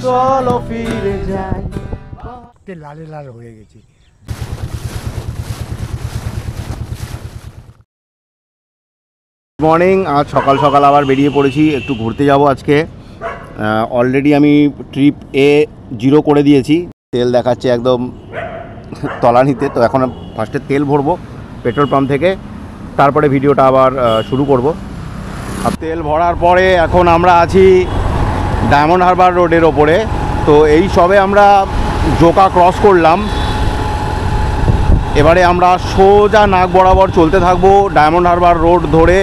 চলো ফিরে যাই। লালে লাল হয়ে গেছি। মর্নিং, আজ সকাল সকাল আবার বেরিয়ে পড়েছি, একটু ঘুরতে যাব আজকে। অলরেডি আমি ট্রিপ A0 করে দিয়েছি, তেল দেখাচ্ছে একদম তলানিতে। তো এখন ফার্স্টে তেল ভরবো পেট্রোল পাম্প থেকে, তারপরে ভিডিওটা আবার শুরু করব। আর তেল ভরার পরে এখন আমরা আছি ডায়মন্ড হারবার রোডের ওপরে। তো এই সবে আমরা জোকা ক্রস করলাম, এবারে আমরা সোজা নাক বরাবর চলতে থাকবো ডায়মন্ড হারবার রোড ধরে।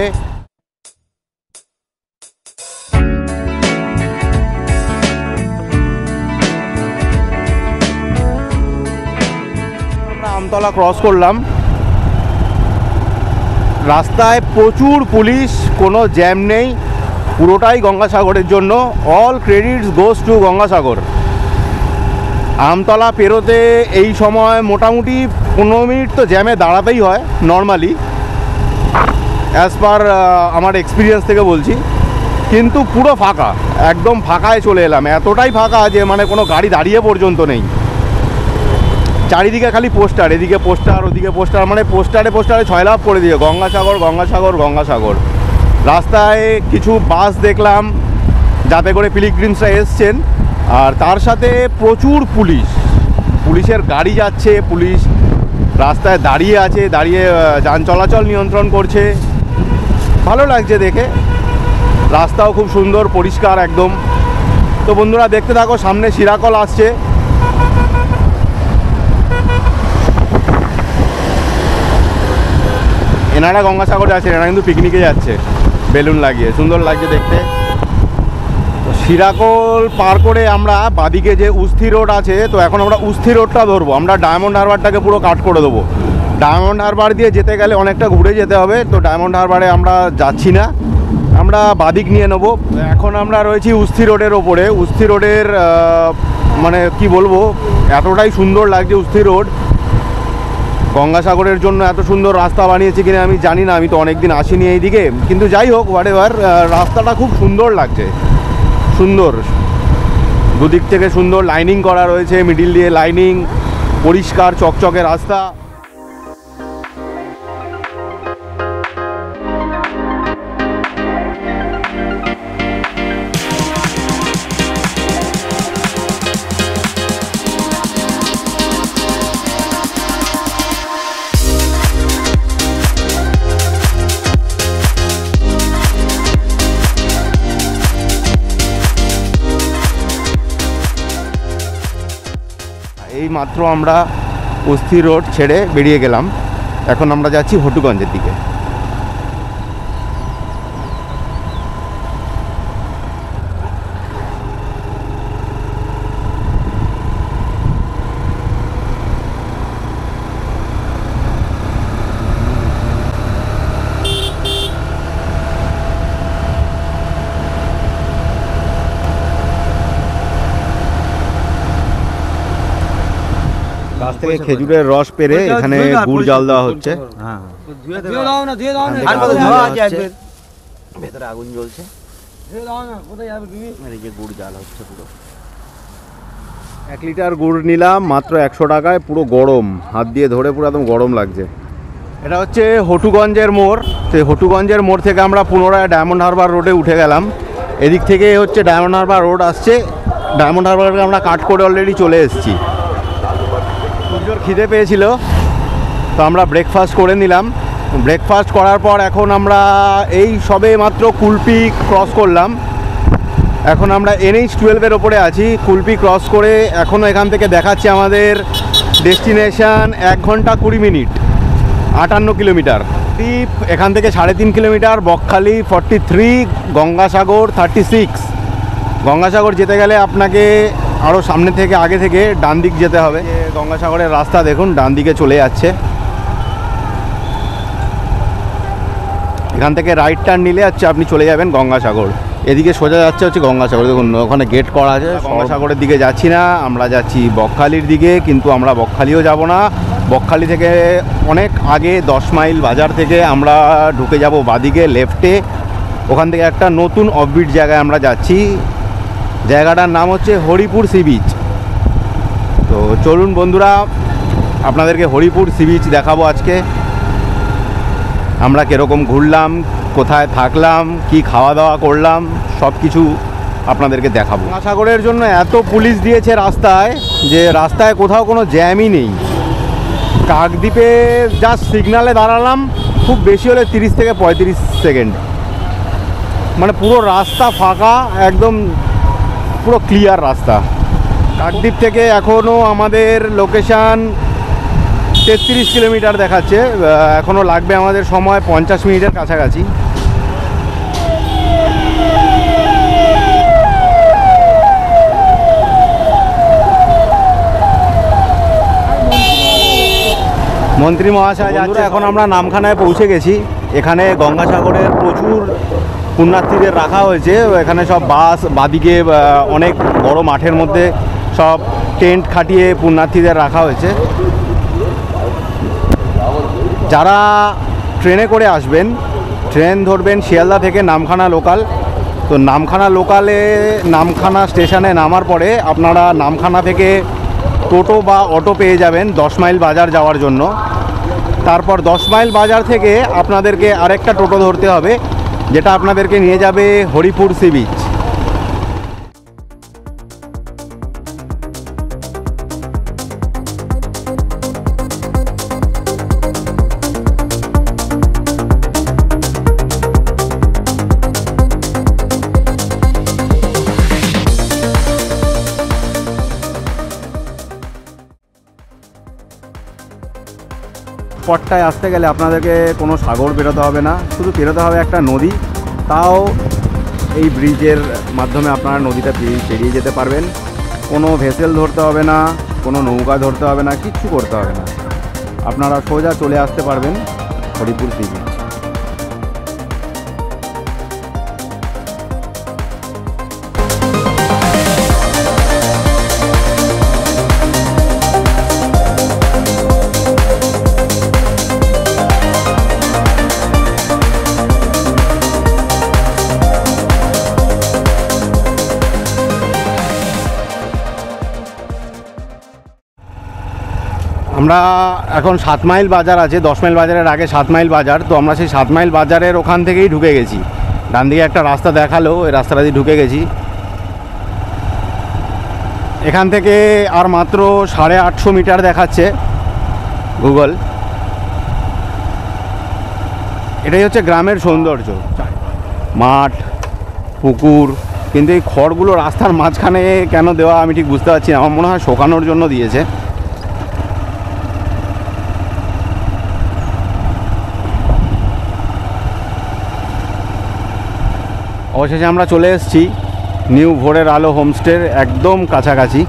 আমরা আমতলা ক্রস করলাম, রাস্তায় প্রচুর পুলিশ, কোনো জ্যাম নেই, পুরোটাই গঙ্গাসাগরের জন্য। All credits goes to Gangasagar. Amtala পেরোতে এই সময় মোটামুটি 15 মিনিট তো জ্যামে দাঁড়াতেই হয় নর্মালি, অ্যাজ পার আমার এক্সপিরিয়েন্স থেকে বলছি। কিন্তু পুরো ফাঁকা, একদম ফাঁকায় চলে এলাম, এতটাই ফাঁকা যে মানে কোনো গাড়ি দাঁড়িয়ে পর্যন্ত নেই। চারিদিকে খালি পোস্টার, এদিকে পোস্টার ওদিকে পোস্টার, মানে পোস্টারে পোস্টারে ছয়লাভ করে দিয়ে গঙ্গাসাগর গঙ্গাসাগর গঙ্গাসাগর। রাস্তায় কিছু বাস দেখলাম যাতে করে পিলগ্রিমসরা এসছেন, আর তার সাথে প্রচুর পুলিশের গাড়ি যাচ্ছে, পুলিশ রাস্তায় দাঁড়িয়ে আছে, দাঁড়িয়ে যান চলাচল নিয়ন্ত্রণ করছে। ভালো লাগছে দেখে, রাস্তাও খুব সুন্দর পরিষ্কার একদম। তো বন্ধুরা দেখতে থাকো, সামনে শিরাকল আসছে। এনারা গঙ্গাসাগরে আছে, এনারা কিন্তু পিকনিকে যাচ্ছে বেলুন লাগিয়ে, সুন্দর লাগছে দেখতে। শিরাকল পার করে আমরা বাদিকে যে উস্থি রোড আছে, তো এখন আমরা উস্থি রোডটা ধরবো। আমরা ডায়মন্ড হারবারটাকে পুরো কাট করে দেবো। ডায়মন্ড হারবার দিয়ে যেতে গেলে অনেকটা ঘুরে যেতে হবে, তো ডায়মন্ড হারবারে আমরা যাচ্ছি না, আমরা বাদিক নিয়ে নেবো। এখন আমরা রয়েছি উস্থি রোডের ওপরে। উস্থি রোডের মানে কি বলবো, এতটাই সুন্দর লাগছে উস্থি রোড। গঙ্গাসাগরের জন্য এত সুন্দর রাস্তা বানিয়েছে কিনা আমি জানি না, আমি তো অনেক দিন আসিনি এই দিকে, কিন্তু যাই হোক হোয়াট এভার, রাস্তাটা খুব সুন্দর লাগছে, সুন্দর দুদিক থেকে সুন্দর লাইনিং করা রয়েছে, মিডিল দিয়ে লাইনিং, পরিষ্কার চকচকে রাস্তা। এই মাত্র আমরা উস্থি রোড ছেড়ে বেরিয়ে গেলাম, এখন আমরা যাচ্ছি হটুগঞ্জের দিকে। গাছ থেকে খেজুরের রস পেরে এখানে গুড় জাল দেওয়া হচ্ছে। ভেতরে আগুন জ্বলছে, গুড় জাল হচ্ছে পুরো। 1 লিটার গুড় নিলাম মাত্র 100 টাকায়, পুরো গরম, হাত দিয়ে ধরে পুরো একদম গরম লাগছে। এটা হচ্ছে হটুগঞ্জের মোড়। সেই হটুগঞ্জের মোড় থেকে আমরা পুনরায় ডায়মন্ড হারবার রোডে উঠে গেলাম। এদিক থেকে হচ্ছে ডায়মন্ড হারবার রোড আসছে, ডায়মন্ড হারবারকে আমরা কাট করে অলরেডি চলে এসেছি। প্রচুর খিদে পেয়েছিল, তো আমরা ব্রেকফাস্ট করে নিলাম। ব্রেকফাস্ট করার পর এখন আমরা এই সবে মাত্র কুলপি ক্রস করলাম। এখন আমরা NH-12-এর ওপরে আছি। কুলপি ক্রস করে এখনও এখান থেকে দেখাচ্ছে আমাদের ডেস্টিনেশন 1 ঘন্টা 20 মিনিট, 58 কিলোমিটার। দ্বীপ এখান থেকে 3.5 কিলোমিটার, বকখালি 43, গঙ্গাসাগর 36। গঙ্গাসাগর যেতে গেলে আপনাকে আরও সামনে থেকে আগে থেকে ডান দিক যেতে হবে। গঙ্গাসাগরের রাস্তা দেখুন ডান দিকে চলে যাচ্ছে, এখান থেকে রাইট টার্ন নিলে হচ্ছে আপনি চলে যাবেন গঙ্গাসাগর। এদিকে সোজা যাচ্ছে হচ্ছে গঙ্গাসাগর, দেখুন ওখানে গেট করা আছে। গঙ্গাসাগরের দিকে যাচ্ছি না, আমরা যাচ্ছি বকখালির দিকে, কিন্তু আমরা বকখালিও যাব না। বকখালি থেকে অনেক আগে 10 মাইল বাজার থেকে আমরা ঢুকে যাব বাদিকে লেফটে, ওখান থেকে একটা নতুন অফবিট জায়গায় আমরা যাচ্ছি। জায়গাটার নাম হচ্ছে হরিপুর সি বিচ। তো চলুন বন্ধুরা, আপনাদেরকে হরিপুর সি বিচ দেখাবো আজকে। আমরা কীরকম ঘুরলাম, কোথায় থাকলাম, কি খাওয়া দাওয়া করলাম, সব কিছু আপনাদেরকে দেখাবো। গঙ্গাসাগরের জন্য এত পুলিশ দিয়েছে রাস্তায় যে রাস্তায় কোথাও কোনো জ্যামই নেই। কাকদ্বীপে জাস্ট সিগনালে দাঁড়ালাম, খুব বেশি হলে 30 থেকে 35 সেকেন্ড, মানে পুরো রাস্তা ফাঁকা, একদম পুরো ক্লিয়ার রাস্তা। কাকদ্বীপ থেকে এখনও আমাদের লোকেশান 33 কিলোমিটার দেখাচ্ছে, এখনও লাগবে আমাদের সময় 50 মিনিটের কাছাকাছি। মন্ত্রী মহাশয় যাচ্ছে। এখন আমরা নামখানায় পৌঁছে গেছি। এখানে গঙ্গাসাগরের প্রচুর পুণ্যার্থীদের রাখা হয়েছে। এখানে সব বাস, বাদিকে অনেক বড় মাঠের মধ্যে সব টেন্ট খাটিয়ে পুণ্যার্থীদের রাখা হয়েছে। যারা ট্রেনে করে আসবেন, ট্রেন ধরবেন শিয়ালদা থেকে নামখানা লোকাল। তো নামখানা লোকালে নামখানা স্টেশনে নামার পরে আপনারা নামখানা থেকে টোটো বা অটো পেয়ে যাবেন 10 মাইল বাজার যাওয়ার জন্য। তারপর 10 মাইল বাজার থেকে আপনাদেরকে আরেকটা টোটো ধরতে হবে, যেটা আপনাদেরকে নিয়ে যাবে হরিপুর সি বিচ। স্পটটায় আসতে গেলে আপনাদেরকে কোনো সাগর পেরোতে হবে না, শুধু পেরোতে হবে একটা নদী। তাও এই ব্রিজের মাধ্যমে আপনারা নদীটা পেরিয়ে যেতে পারবেন। কোনো ভেসেল ধরতে হবে না, কোনো নৌকা ধরতে হবে না, কিচ্ছু করতে হবে না, আপনারা সোজা চলে আসতে পারবেন হরিপুর সি বিচ। আমরা এখন 7 মাইল বাজার আছে, 10 মাইল বাজারের আগে 7 মাইল বাজার। তো আমরা সেই 7 মাইল বাজারের ওখান থেকেই ঢুকে গেছি। ডান দিকে একটা রাস্তা দেখালো, ওই রাস্তাটা দিয়ে ঢুকে গেছি। এখান থেকে আর মাত্র 850 মিটার দেখাচ্ছে গুগল। এটাই হচ্ছে গ্রামের সৌন্দর্য, মাঠ, পুকুর। কিন্তু এই খড়গুলো রাস্তার মাঝখানে কেন দেওয়া আমি ঠিক বুঝতে পারছি না। আমার মনে হয় শোকানোর জন্য দিয়েছে। অবশেষে আমরা চলে এসেছি নিউ ভোরের আলো হোমস্টের একদম কাছাকাছি।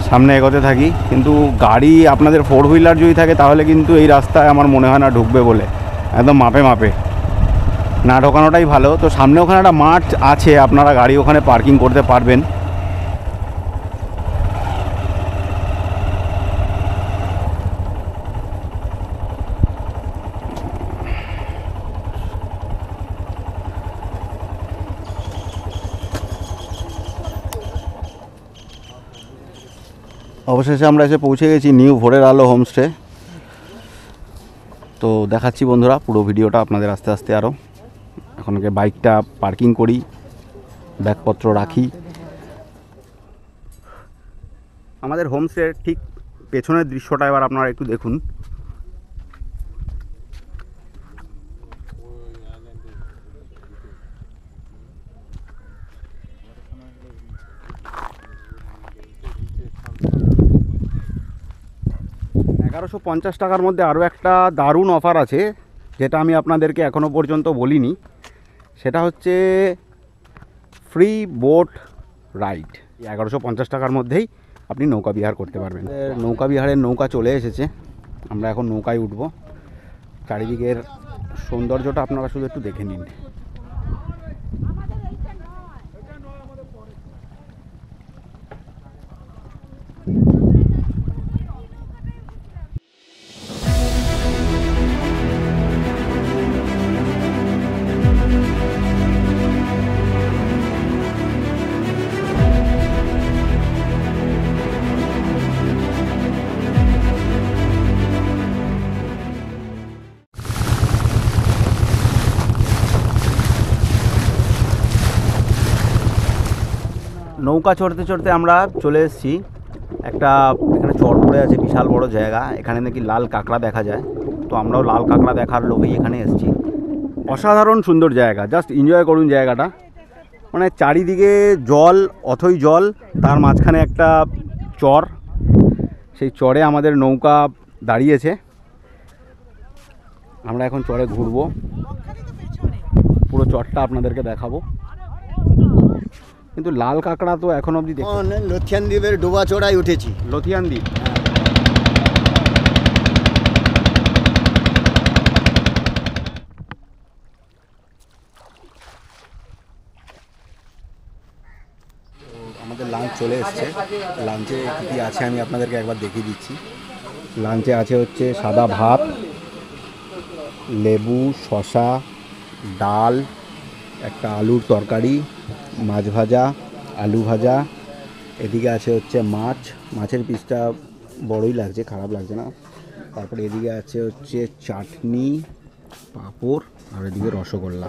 সামনে এগোতে থাকি, কিন্তু গাড়ি আপনাদের 4 হুইলার যদি থাকে তাহলে কিন্তু এই রাস্তায় আমার মনে হয় না ঢুকবে বলে। একদম মাপে মাপে, না ঢোকানোটাই ভালো। তো সামনে ওখানে একটা মাঠ আছে, আপনারা গাড়ি ওখানে পার্কিং করতে পারবেন। অবশেষে আমরা এসে পৌঁছে গেছি নিউ ভোরের আলো হোমস্টে। তো দেখাচ্ছি বন্ধুরা পুরো ভিডিওটা আপনাদের আস্তে আস্তে। আরও এখন বাইকটা পার্কিং করি, ব্যাগপত্র রাখি। আমাদের হোমস্টের ঠিক পেছনের দৃশ্যটা এবার আপনারা একটু দেখুন। $1150 টাকার মধ্যে আরও একটা দারুণ অফার আছে, যেটা আমি আপনাদেরকে এখনও পর্যন্ত বলিনি। সেটা হচ্ছে ফ্রি বোট রাইড। 1150 টাকার মধ্যেই আপনি নৌকা বিহার করতে পারবেন। নৌকা বিহারের নৌকা চলে এসেছে, আমরা এখন নৌকায় উঠব। চারিদিকের সৌন্দর্যটা আপনারা শুধু একটু দেখে নিন। নৌকা চড়তে চড়তে আমরা চলে এসেছি একটা, এখানে চর পড়ে আছে, বিশাল বড় জায়গা, এখানে নাকি লাল কাঁকড়া দেখা যায়। তো আমরাও লাল কাঁকড়া দেখার লোভেই এখানে এসেছি। অসাধারণ সুন্দর জায়গা, জাস্ট এনজয় করুন জায়গাটা। মানে চারিদিকে জল, অথই জল, তার মাঝখানে একটা চর, সেই চরে আমাদের নৌকা দাঁড়িয়েছে। আমরা এখন চরে ঘুরবো, পুরো চরটা আপনাদেরকে দেখাবো। কিন্তু লাল কাঁকড়া তো এখন অবধি লথিয়ান দ্বীপের ডোবা চড়াই উঠেছি। লথিয়ান দ্বীপ, আমাদের লাঞ্চ চলে এসছে। লাঞ্চে কী কী আছে আমি আপনাদেরকে একবার দেখিয়ে দিচ্ছি। লাঞ্চে আছে হচ্ছে সাদা ভাত, লেবু, শসা, ডাল, একটা আলুর তরকারি, মাছ ভাজা, আলু ভাজা, এদিকে আছে হচ্ছে মাছ, মাছের পিসটা বড়ই লাগছে, খারাপ লাগছে না। তারপরে এদিকে আছে হচ্ছে চাটনি, পাঁপড়, আর এদিকে রসগোল্লা।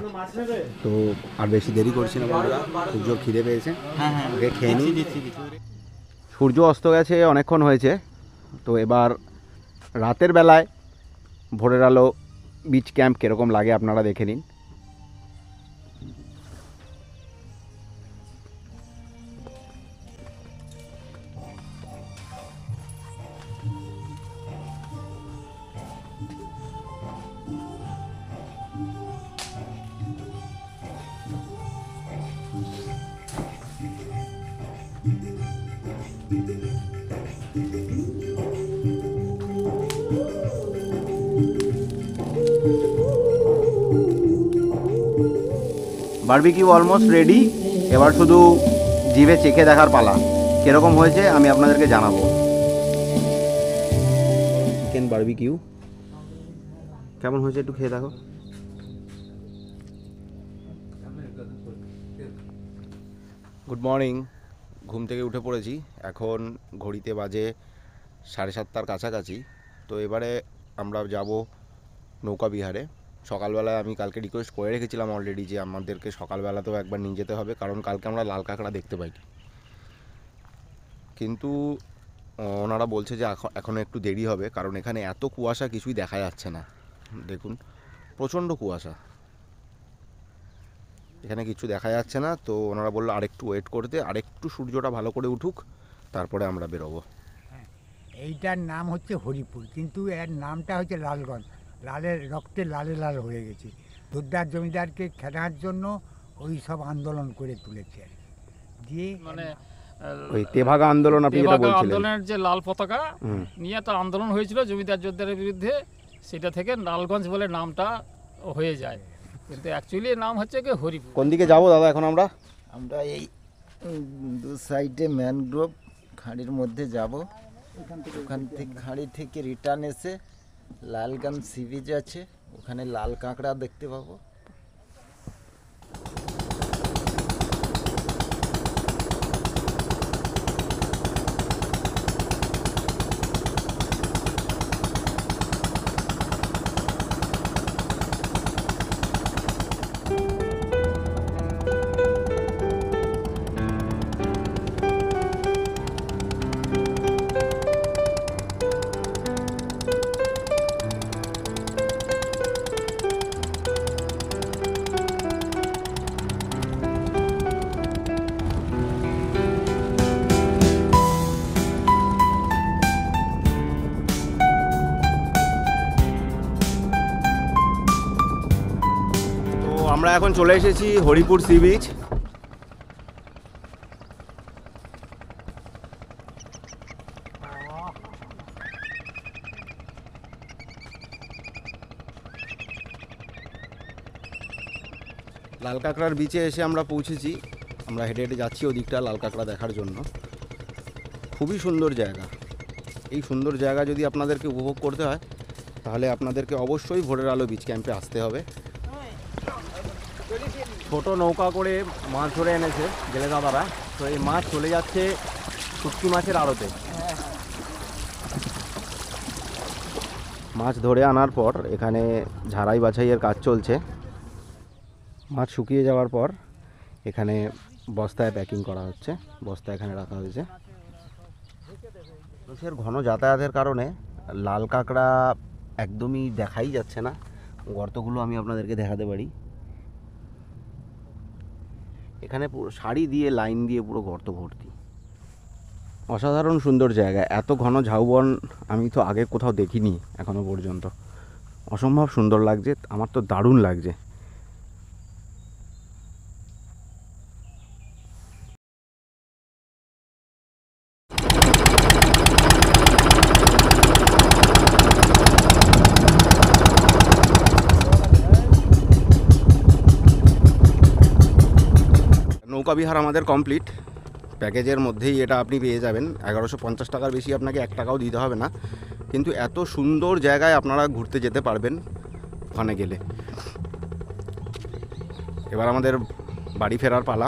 তো আর বেশি দেরি করছি না বন্ধুরা, সূর্য খিদে পেয়েছে, আগে খেয়ে নিই। সূর্য অস্ত গেছে, অনেকক্ষণ হয়েছে। তো এবার রাতের বেলায় ভোরের আলো বিচ ক্যাম্প কীরকম লাগে আপনারা দেখে নিন। বারবিকিউ অলমোস্ট রেডি, এবার শুধু জিভে চেখে দেখার পালা, কীরকম হয়েছে আমি আপনাদেরকে জানাবো। চিকেন বারবিকিউ কেমন হয়েছে একটু খেয়ে দেখো। গুড মর্নিং, ঘুম থেকে উঠে পড়েছি, এখন ঘড়িতে বাজে 7:30টার কাছাকাছি। তো এবারে আমরা যাব নৌকা বিহারে। সকালবেলায় আমি কালকে রিকোয়েস্ট করে রেখেছিলাম অলরেডি যে আমাদেরকে সকালবেলাতেও একবার নিয়ে যেতে হবে, কারণ কালকে আমরা লাল কাঁকড়া দেখতে পাইনি। কিন্তু ওনারা বলছে যে এখনও একটু দেরি হবে, কারণ এখানে এত কুয়াশা কিছুই দেখা যাচ্ছে না। দেখুন প্রচণ্ড কুয়াশা, এখানে কিছু দেখা যাচ্ছে না। তো ওনারা বললো আরেকটু ওয়েট করতে, আরেকটু সূর্যটা ভালো করে উঠুক, তারপরে আমরা বেরোবো। এইটার নাম হচ্ছে হরিপুর, কিন্তু এর নামটা হচ্ছে লালগঞ্জ। লালের রক্তে লালে লাল হয়ে গেছে। জোরদার জমিদারকে খেলার জন্য ওই সব আন্দোলন করে তুলেছে আর কি। দিয়ে মানে ওই তেভাগা আন্দোলন আপনি যেটা তেভাগা বলছিলেন, আন্দোলনের যে লাল পতাকা নিয়ে একটা আন্দোলন হয়েছিল জমিদার জোরদারের বিরুদ্ধে, সেটা থেকে লালগঞ্জ বলে নামটা হয়ে যায়, কিন্তু অ্যাকচুয়ালি নাম হচ্ছে কি হরিপুর। কোন দিকে যাবো দাদা এখন আমরা? আমরা এই দু সাইডে ম্যানগ্রোভ খাঁড়ির মধ্যে যাব। ওখান থেকে খাঁড়ি থেকে রিটার্ন এসে লালগঞ্জ সি বিচ আছে, ওখানে লাল কাঁকড়া দেখতে পাবো। আমরা এখন চলে এসেছি হরিপুর সি বিচ। লাল কাঁকড়ার বিচে এসে আমরা পৌঁছেছি। আমরা হেঁটে হেঁটে যাচ্ছি ওদিকটা লাল কাঁকড়া দেখার জন্য। খুবই সুন্দর জায়গা। এই সুন্দর জায়গা যদি আপনাদেরকে উপভোগ করতে হয় তাহলে আপনাদেরকে অবশ্যই ভোরের আলো বিচ ক্যাম্পে আসতে হবে। ছোট নৌকা করে মাছ ধরে এনেছে জেলে দাদারা। তো এই মাছ চলে যাচ্ছে শুটকি মাছের আড়তে। মাছ ধরে আনার পর এখানে ঝাড়াই বাছাইয়ের কাজ চলছে। মাছ শুকিয়ে যাওয়ার পর এখানে বস্তায় প্যাকিং করা হচ্ছে, বস্তা এখানে রাখা হয়েছে। মানুষের ঘন যাতায়াতের কারণে লাল কাঁকড়া একদমই দেখাই যাচ্ছে না। গর্তগুলো আমি আপনাদেরকে দেখাতে পারি। এখানে পুরো সারি দিয়ে লাইন দিয়ে পুরো গর্ত ভর্তি। অসাধারণ সুন্দর জায়গা। এত ঘন ঝাউবন আমি তো আগে কোথাও দেখিনি এখনো পর্যন্ত। অসম্ভব সুন্দর লাগছে, আমার তো দারুণ লাগছে। নৌকা বিহার আমাদের কমপ্লিট। প্যাকেজের মধ্যেই এটা আপনি পেয়ে যাবেন। 1150 টাকার বেশি আপনাকে 1 টাকাও দিতে হবে না। কিন্তু এত সুন্দর জায়গায় আপনারা ঘুরতে যেতে পারবেন ওখানে গেলে। এবার আমাদের বাড়ি ফেরার পালা।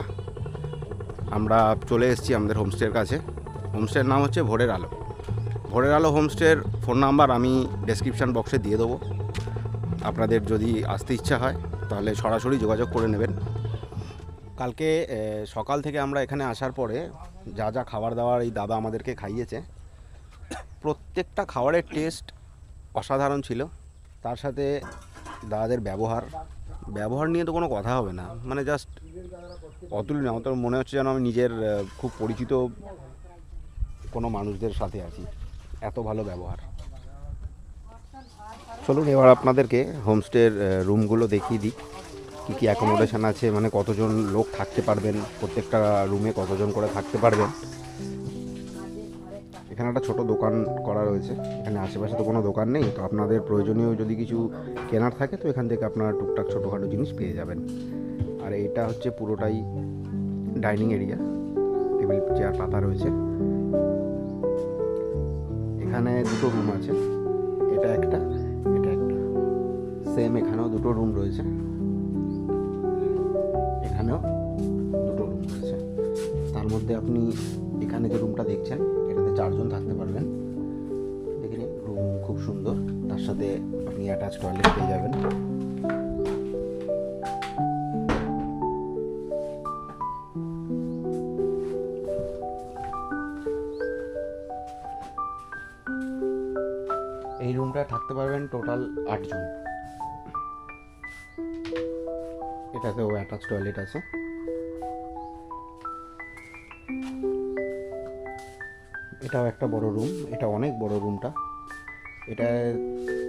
আমরা চলে এসেছি আমাদের হোমস্টের কাছে। হোমস্টের নাম হচ্ছে ভোরের আলো। ভোরের আলো হোমস্টের ফোন নাম্বার আমি ডেসক্রিপশান বক্সে দিয়ে দেবো। আপনাদের যদি আসতে ইচ্ছা হয় তাহলে সরাসরি যোগাযোগ করে নেবেন। কালকে সকাল থেকে আমরা এখানে আসার পরে যা যা খাবার দাবার এই দাদা আমাদেরকে খাইয়েছে, প্রত্যেকটা খাবারের টেস্ট অসাধারণ ছিল। তার সাথে দাদাদের ব্যবহার নিয়ে তো কোনো কথা হবে না, মানে জাস্ট অতুলনীয়। আমার তো মনে হচ্ছে যেন আমি নিজের খুব পরিচিত কোনো মানুষদের সাথে আছি, এত ভালো ব্যবহার। চলুন এবার আপনাদেরকে হোমস্টের রুমগুলো দেখিয়ে দিই, কী কী অ্যাকোমোডেশন আছে, মানে কতজন লোক থাকতে পারবেন, প্রত্যেকটা রুমে কতজন করে থাকতে পারবেন। এখানে একটা ছোট দোকান করা রয়েছে। এখানে আশেপাশে তো কোনো দোকান নেই, তো আপনাদের প্রয়োজনীয় যদি কিছু কেনার থাকে তো এখান থেকে আপনারা টুকটাক ছোটোখাটো জিনিস পেয়ে যাবেন। আর এইটা হচ্ছে পুরোটাই ডাইনিং এরিয়া, টেবিল চেয়ার পাতা রয়েছে। এখানে দুটো রুম আছে, এটা একটা, এটা একটা। সেম এখানেও দুটো রুম রয়েছে, এখানেও দুটো রুম রয়েছে। তার মধ্যে আপনি এখানে যে রুমটা দেখছেন এটাতে 4 জন থাকতে পারবেন। দেখে নিন, রুম খুব সুন্দর। তার সাথে আপনি অ্যাটাচ টয়লেট পেয়ে যাবেন। এই রুমটায় থাকতে পারবেন টোটাল 8 জন। এটাতেও অ্যাটাচ টয়লেট আছে। এটাও একটা বড় রুম, এটা অনেক বড় রুমটা। এটা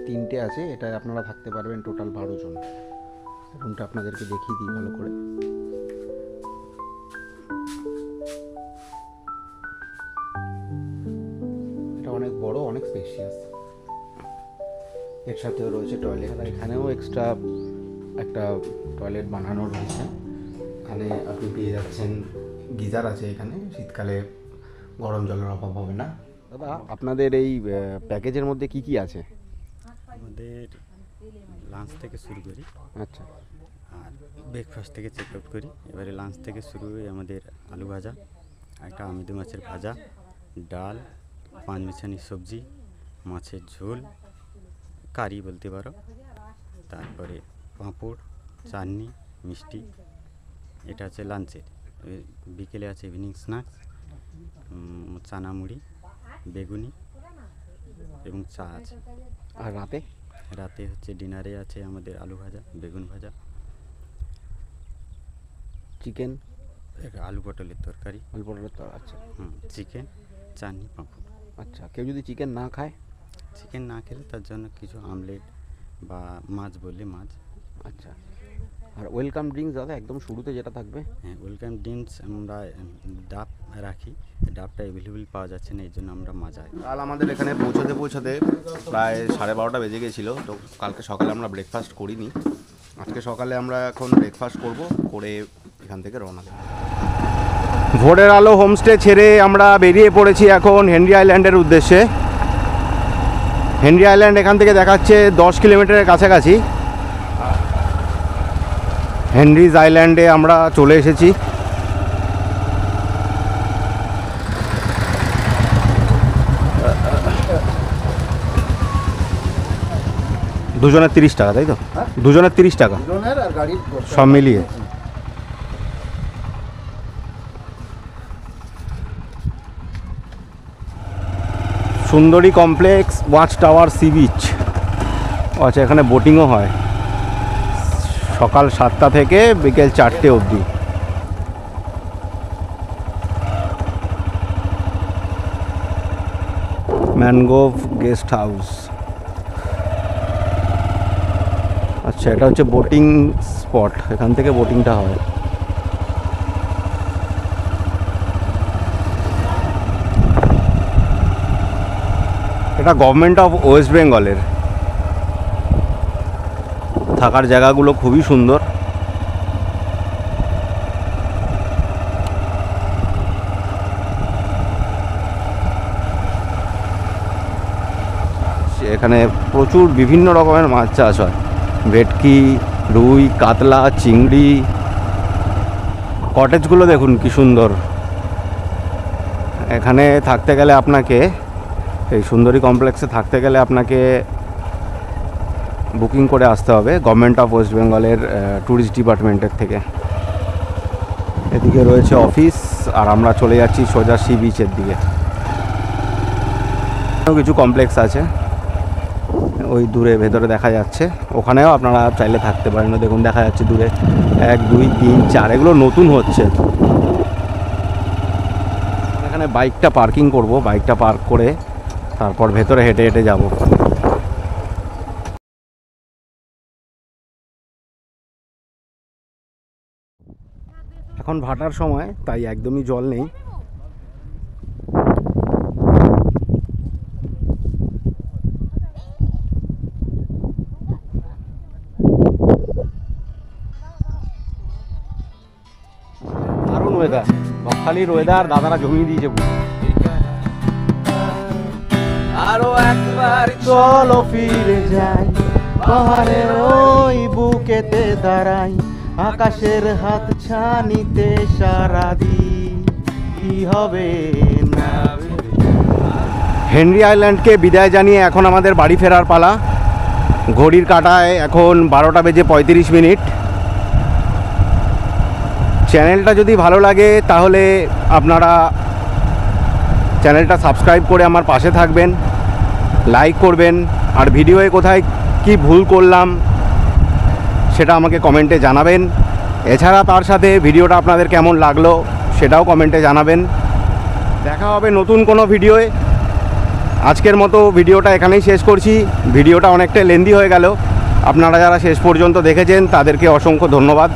3টে আছে, এটা আপনারা থাকতে পারবেন টোটাল 12 জন। রুমটা আপনাদেরকে দেখিয়ে দিই ভালো করে। এটা অনেক বড়, অনেক স্পেশিয়াস। এর সাথেও রয়েছে টয়লেট, আর এখানেও এক্সট্রা একটা টয়লেট বানানো রয়েছে। এখানে আপনি পেয়ে যাচ্ছেন গিজার আছে, এখানে শীতকালে গরম জলের অভাব হবে না। দাদা, আপনাদের এই প্যাকেজের মধ্যে কি কি আছে? আমাদের লাঞ্চ থেকে শুরু করি, আচ্ছা, আর ব্রেকফাস্ট থেকে চেক আউট করি। এবারে লাঞ্চ থেকে শুরু হয়ে আমাদের আলু ভাজা, একটা আমিদু মাছের ভাজা, ডাল, 5 মিশালি সবজি, মাছের ঝোল, কারি বলতে পারো, তারপরে পাঁপড়, চাটনি, মিষ্টি। এটা হচ্ছে লাঞ্চের। বিকেলে আছে ইভিনিং স্ন্যাক্স, চানা মুড়ি, বেগুনি এবং চা আছে। আর রাতে? রাতে হচ্ছে ডিনারে আছে আমাদের আলু ভাজা, বেগুন ভাজা, চিকেন, আলু পটলের তরকারি, আলু পটলের তো, আচ্ছা চিকেন, চাটনি, পাঁপড়। আচ্ছা। কেউ যদি চিকেন না খায়? চিকেন না খেলে তার জন্য কিছু আমলেট বা মাছ বললে মাছ। আচ্ছা। আর ওয়েলকাম ড্রিঙ্কস দাদা একদম শুরুতে যেটা থাকবে? হ্যাঁ, ওয়েলকাম ড্রিঙ্কস আমরা ডাব রাখি। ডাবটা অ্যাভেলেবেল পাওয়া যাচ্ছে না, এই জন্য আমরা মাজাই। কাল আমাদের এখানে পৌঁছাতে প্রায় 12:30 বেজে গেছিলো। তো কালকে সকালে আমরা ব্রেকফাস্ট করিনি। আজকে সকালে আমরা এখন ব্রেকফাস্ট করে এখান থেকে রওনা দেব। ভোরের আলো হোমস্টে ছেড়ে আমরা বেরিয়ে পড়েছি এখন হেনরি আইল্যান্ডের উদ্দেশ্যে। হেনরি আইল্যান্ড এখান থেকে দেখাচ্ছে 10 কিলোমিটারের কাছাকাছি। হেনরিজ আইল্যান্ডে আমরা চলে এসেছি। দুজনের 30 টাকা, তাই তো? দুজনের 30 টাকা আর গাড়ির সব মিলিয়ে। সুন্দরী complex, watch tower, sea beach. আচ্ছা, এখানে বোটিংও হয় সকাল 7টা থেকে বিকেল 4টে অবধি। Mangrove guest house. আচ্ছা, এটা হচ্ছে বোটিং স্পট, এখান থেকে বোটিংটা হয়। এটা গভর্নমেন্ট অফ ওয়েস্ট বেঙ্গলের। থাকার জায়গাগুলো খুবই সুন্দর। এখানে প্রচুর বিভিন্ন রকমের মাছ চাষ হয়, ভেটকি, রুই, কাতলা, চিংড়ি। কটেজগুলো দেখুন কি সুন্দর। এখানে থাকতে গেলে আপনাকে, এই সুন্দরী কমপ্লেক্সে থাকতে গেলে আপনাকে বুকিং করে আসতে হবে গভর্নমেন্ট অফ ওয়েস্ট বেঙ্গলের ট্যুরিস্ট ডিপার্টমেন্টের থেকে। এদিকে রয়েছে অফিস, আর আমরা চলে যাচ্ছি সোজা সি বিচের দিকে। কিছু কমপ্লেক্স আছে ওই দূরে ভেতরে দেখা যাচ্ছে, ওখানেও আপনারা চাইলে থাকতে পারেন। দেখুন দেখা যাচ্ছে দূরে 1, 2, 3, 4, এগুলো নতুন হচ্ছে। এখানে বাইকটা পার্কিং করব, বাইকটা পার্ক করে তারপর ভেতরে হেঁটে হেঁটে যাব। এখন ভাটার সময়, তাই একদমই জল নেই। দারুণ ওয়েদার, বকখালির ওয়েদার দাদারা জমিয়ে দিয়েছে পুরো। আরো একবার চলো ফিরে যাই, পাহাড়ের ওই বুকেতে দাঁড়াই, আকাশের হাত ছানিতে সারা দিই, কি হবে না। হেনরি আইল্যান্ডকে বিদায় জানিয়ে এখন আমাদের বাড়ি ফেরার পালা। ঘড়ির কাঁটায় এখন 12:35। চ্যানেলটা যদি ভালো লাগে তাহলে আপনারা চ্যানেলটা সাবস্ক্রাইব করে আমার পাশে থাকবেন, লাইক করবেন, আর ভিডিওয়ে কোথায় কি ভুল করলাম সেটা আমাকে কমেন্টে জানাবেন। এছাড়া তার সাথে ভিডিওটা আপনাদের কেমন লাগলো সেটাও কমেন্টে জানাবেন। দেখা হবে নতুন কোনো ভিডিওয়ে। আজকের মতো ভিডিওটা এখানেই শেষ করছি। ভিডিওটা অনেকটা লেন্দি হয়ে গেল, আপনারা যারা শেষ পর্যন্ত দেখেছেন তাদেরকে অসংখ্য ধন্যবাদ।